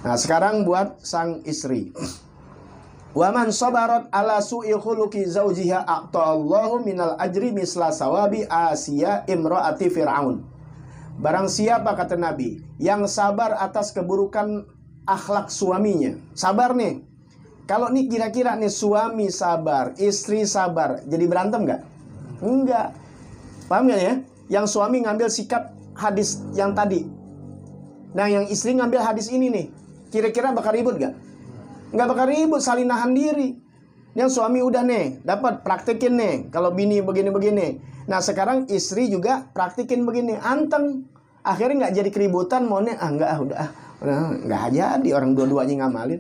Nah, sekarang buat sang istri. Wa man sabarat ala su'i khuluqi zawjiha a'ta'allahu minal ajri misla sawabi Asia imra'ati Fir'aun. Barang siapa, kata Nabi, yang sabar atas keburukan akhlak suaminya. Sabar nih. Kalau nih kira-kira nih suami sabar, istri sabar, jadi berantem nggak? Enggak. Paham nggak ya? Yang suami ngambil sikap hadis yang tadi. Nah, yang istri ngambil hadis ini nih. Kira-kira bakal ribut nggak? Nggak bakal ribut, saling nahan diri. Yang suami udah nih, dapat praktekin nih. Kalau bini begini-begini. Nah, sekarang istri juga praktekin begini. Anteng. Akhirnya nggak jadi keributan. Maunya, udah nggak jadi. Orang dua-duanya ngamalin.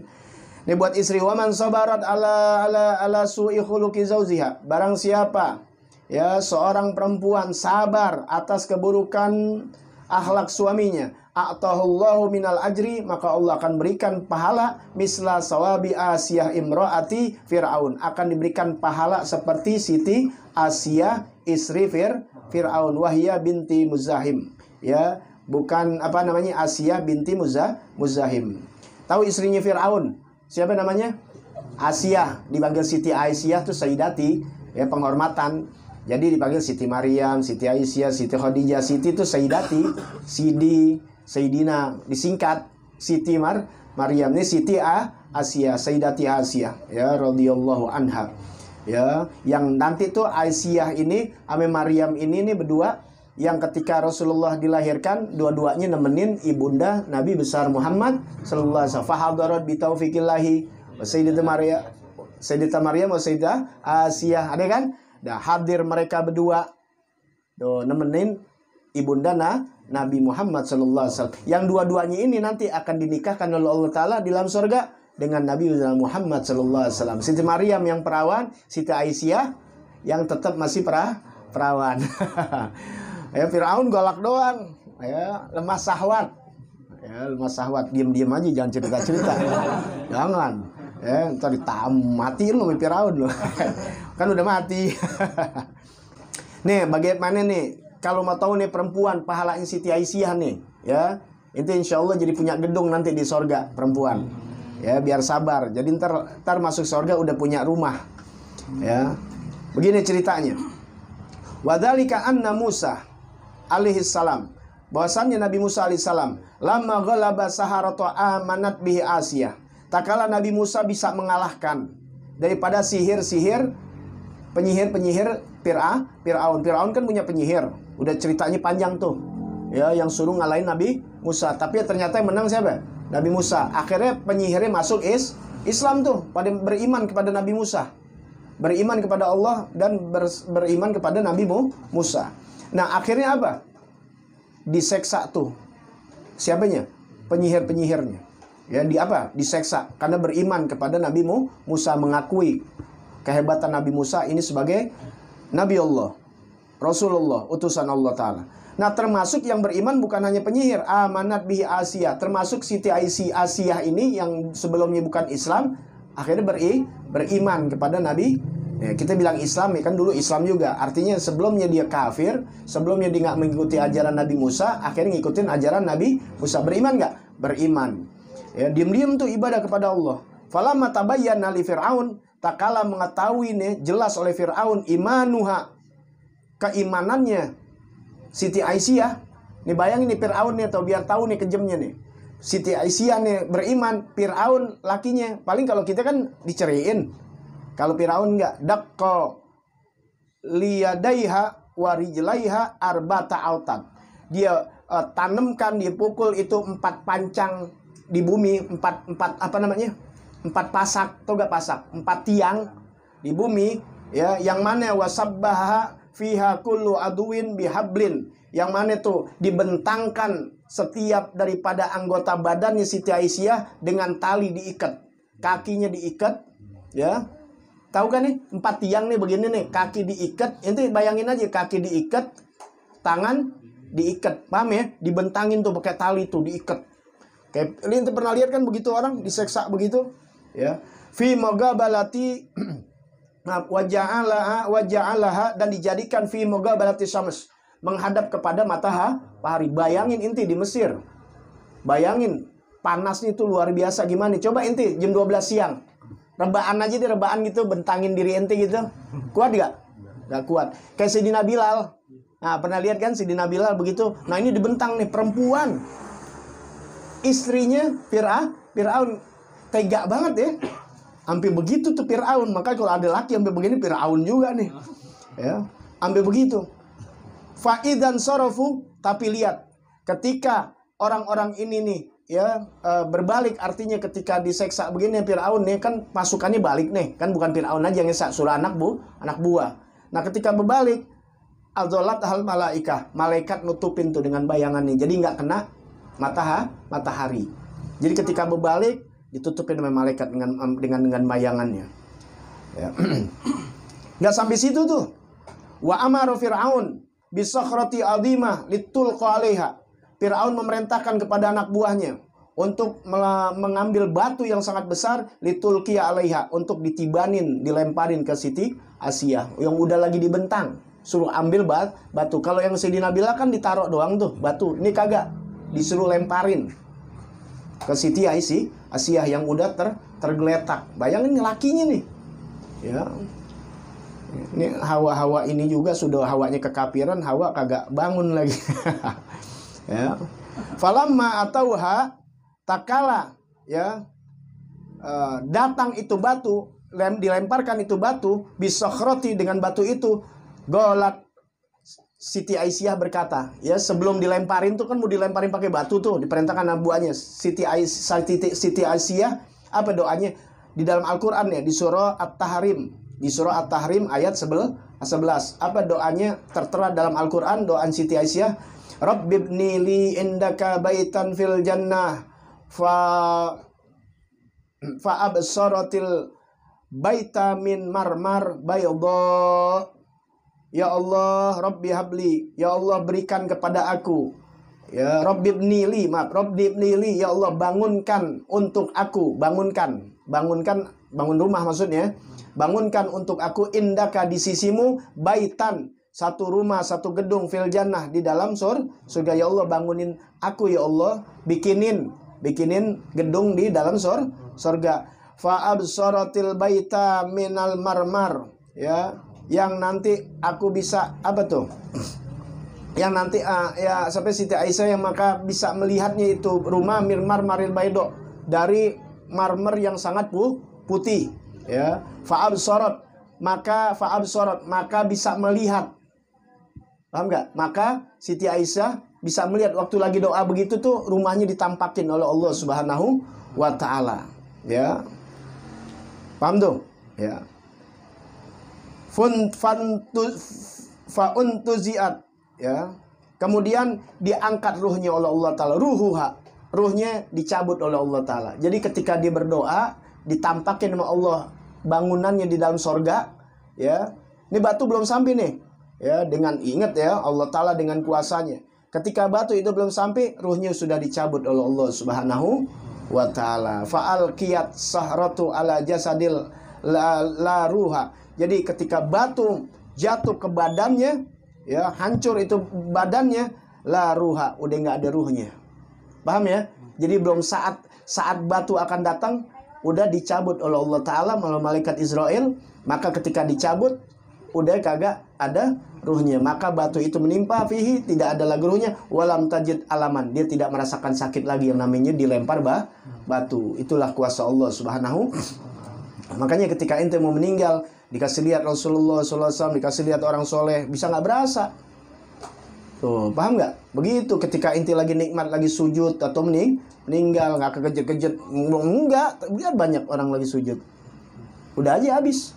Ini buat istri. Waman sabarat ala su'i khuluqi zawjiha. Barang siapa, ya, seorang perempuan sabar atas keburukan akhlak suaminya, a'tahullahu minal ajri, maka Allah akan berikan pahala misla sawabi Asiyah imro'ati Fir'aun. Akan diberikan pahala seperti Siti Asiyah, istri Fir'aun. Wahiyah binti Muzahim. Ya, bukan Asiyah binti Muzahim. Tahu istrinya Fir'aun? Siapa namanya? Asiyah. Dipanggil Siti Aisyah itu Sayyidati, ya, penghormatan. Jadi dipanggil Siti Maryam, Siti Aisyah, Siti Khadijah. Siti itu Sayyidati, Sidi, Sayyidina, disingkat Siti Maryam. Ini Siti Asiyah, Sayyidati Asiyah, ya, radhiyallahu anha. Ya, yang nanti tuh Aisyah ini ame Maryam ini berdua yang ketika Rasulullah dilahirkan, dua-duanya nemenin ibunda Nabi besar Muhammad sallallahu alaihi wasallam. Fahadarat bi taufiqillahi wa Sayyidatuna Maryam wa Sayyidah Asiyah. Ada kan? Dah hadir mereka berdua tuh nemenin ibunda Nabi Muhammad sallallahu alaihi wasallam. Yang dua-duanya ini nanti akan dinikahkan oleh Allah Ta'ala di dalam surga dengan Nabi Muhammad sallallahu alaihi wasallam. Siti Maryam yang perawan, Siti Aisyah yang tetap masih perawan. Ya, Fir'aun galak doang, ya, lemah syahwat. Ya, lemah syahwat, diam-diam aja, jangan cerita-cerita. Jangan. Ya, ntar matiin lo Fir'aun lo. Kan udah mati. Nih, bagaimana nih kalau mau tahu nih perempuan pahalanya Siti Aisyah nih, ya. Itu insya Allah jadi punya gedung nanti di sorga perempuan. Ya, biar sabar. Jadi ntar masuk sorga udah punya rumah. Ya. Begini ceritanya. Wadzalika anna Musa alaihi salam, bahwasannya Nabi Musa alaihi salam, lamma ghalaba saharatu amanat bihi Asiyah. Tak kala Nabi Musa bisa mengalahkan daripada sihir-sihir penyihir Fir'aun. Fir'aun kan punya penyihir. Udah ceritanya panjang tuh. Ya, yang suruh ngalahin Nabi Musa. Tapi ternyata yang menang siapa? Nabi Musa. Akhirnya penyihirnya masuk Islam tuh. Pada beriman kepada Nabi Musa. Beriman kepada Allah dan beriman kepada Nabi Musa. Nah, akhirnya apa? Diseksa tuh. Siapanya? Penyihir-penyihirnya. Ya, diseksa karena beriman kepada Nabi Musa, mengakui kehebatan Nabi Musa ini sebagai Nabi Allah, Rasulullah, utusan Allah Ta'ala. Nah, termasuk yang beriman bukan hanya penyihir, amanat bihi Asiyah, termasuk Siti Asiyah ini yang sebelumnya bukan Islam, akhirnya beriman kepada Nabi. Ya, kita bilang Islam ya kan, dulu Islam juga. Artinya sebelumnya dia kafir, sebelumnya dia nggak mengikuti ajaran Nabi Musa, akhirnya ngikutin ajaran Nabi Musa. Beriman nggak? Beriman. Ya, diam-diam tuh ibadah kepada Allah. Falamma tabayyana li Fir'aun, tak kala mengetahui nih jelas oleh Fir'aun imanuha, keimanannya Siti Aisyah. Nih bayangin nih Fir'aun nih, atau biar tahu nih kejamnya nih. Siti Aisyah nih beriman, Fir'aun lakinya. Paling kalau kita kan diceriin. Kalau Fir'aun enggak, dakko liyadaiha warijlaiha arbata autat. Dia tanamkan, dia pukul itu 4 pancang di bumi, 4 pasak, atau enggak pasak, 4 tiang di bumi, ya, yang mana wasabbaha fiha kullu aduwin bihablin, yang mana tuh dibentangkan setiap daripada anggota badannya Siti Aisyah dengan tali diikat, kakinya diikat, ya. Tahu kan nih, 4 tiang nih begini nih, kaki diikat, itu bayangin aja, kaki diikat, tangan diikat, paham ya? Dibentangin tuh pakai tali tuh diikat. Kayak ini pernah lihat kan begitu orang diseksa begitu, ya. Fi magabalati waja'alaha, dan dijadikan fi magabalati syams, menghadap kepada matahari. Bayangin inti di Mesir. Bayangin panasnya itu luar biasa. Gimana? Coba ente jam 12 siang. Rebaan aja deh, rebaan gitu, bentangin diri ente gitu. Kuat gak? Gak kuat. Kayak Sayyidina Bilal. Nah, pernah lihat kan Sayyidina Bilal begitu? Nah, ini dibentang nih, perempuan. Istrinya Fir'aun. Tega banget ya. Sampai begitu tuh Fir'aun. Maka kalau ada laki sampai begini, Fir'aun juga nih. Ya, sampai begitu. Fa'idan sorofu, tapi lihat. Ketika orang-orang ini nih, ya berbalik, artinya ketika diseksa begini Fir'aun nih kan pasukannya balik nih, kan bukan Fir'aun aja yang ngesak, suruh anak buah. Nah, ketika berbalik, adzolat hal malaikah, malaikat nutupin tuh dengan bayangannya, jadi nggak kena matahari. Jadi ketika berbalik ditutupin dengan malaikat dengan bayangannya. Ya. Nggak sampai situ tuh. Wa amara Fir'aun bisakhrati azimah litulqa 'alaiha. Fir'aun memerintahkan kepada anak buahnya untuk mengambil batu yang sangat besar, litulqiya 'alaiha, untuk ditibanin, dilemparin ke Siti Asia yang udah lagi dibentang. Suruh ambil batu. Kalau yang Sayyidina Bilal kan ditaruh doang tuh batu. Ini kagak, disuruh lemparin ke Siti Asia yang udah tergeletak. Bayangin lakinya nih. Ya. Ini Hawa ini juga sudah hawanya kekafiran, Hawa kagak bangun lagi. Ya. Falamma atauha, takala, ya, datang itu batu, dilemparkan itu batu, bisakhrati, dengan batu itu, golat. Siti Aisyah berkata, ya, sebelum dilemparin tuh kan mau dilemparin pakai batu tuh, diperintahkan anak buahnya. Siti Aisyah, apa doanya di dalam Al-Qur'an ya, di surah At-Tahrim ayat 11. Apa doanya tertera dalam Al-Qur'an, doa Siti Aisyah? Rabbibni li indaka baitan fil jannah fa absaratil baita min marmar bayda. Ya Allah, Rabbi habli, ya Allah berikan kepada aku. Ya Rabbibni li, ya Allah bangunkan untuk aku, bangun rumah maksudnya. Bangunkan untuk aku indaka, di sisimu, baitan, satu rumah, satu gedung, fil jannah, di dalam surga. Ya Allah bangunin aku, ya Allah, bikinin gedung di dalam surga. Fa absaratil baita minal marmar, ya, yang nanti aku bisa apa tuh? Yang nanti ya sampai Siti Aisyah yang maka bisa melihatnya itu rumah mirmar maril baido, dari marmer yang sangat putih, ya. Fa absarat, maka bisa melihat. Paham nggak? Maka Siti Aisyah bisa melihat waktu lagi doa begitu tuh rumahnya ditampakin oleh Allah Subhanahu wa taala, ya. Paham tuh? Ya. Fa'untuziat, ya. Kemudian diangkat ruhnya oleh Allah taala, ruhnya dicabut oleh Allah taala. Jadi ketika dia berdoa, ditampakin sama Allah bangunannya di dalam sorga, ya. Ini batu belum sampai nih, ya, dengan ingat ya Allah taala dengan kuasanya. Ketika batu itu belum sampai, ruhnya sudah dicabut oleh Allah Subhanahu wa taala. Fa'al qiyat sahratu ala jasadil la ruha. Jadi ketika batu jatuh ke badannya, ya, hancur itu badannya, la ruha, udah nggak ada ruhnya. Paham ya? Jadi belum saat batu akan datang, udah dicabut oleh Allah taala melalui malaikat Israel. Maka ketika dicabut, udah kagak ada ruhnya. Maka batu itu menimpa fihi, tidak ada lagi ruhnya. Walam tajid alaman, dia tidak merasakan sakit lagi yang namanya dilempar batu. Itulah kuasa Allah Subhanahu. Makanya ketika ente mau meninggal, dikasih lihat Rasulullah SAW, dikasih lihat orang soleh, bisa nggak berasa. Tuh, paham nggak? Begitu ketika ente lagi nikmat, lagi sujud atau meninggal, nggak kekejet-kejet, enggak. Lihat banyak orang lagi sujud, udah aja habis.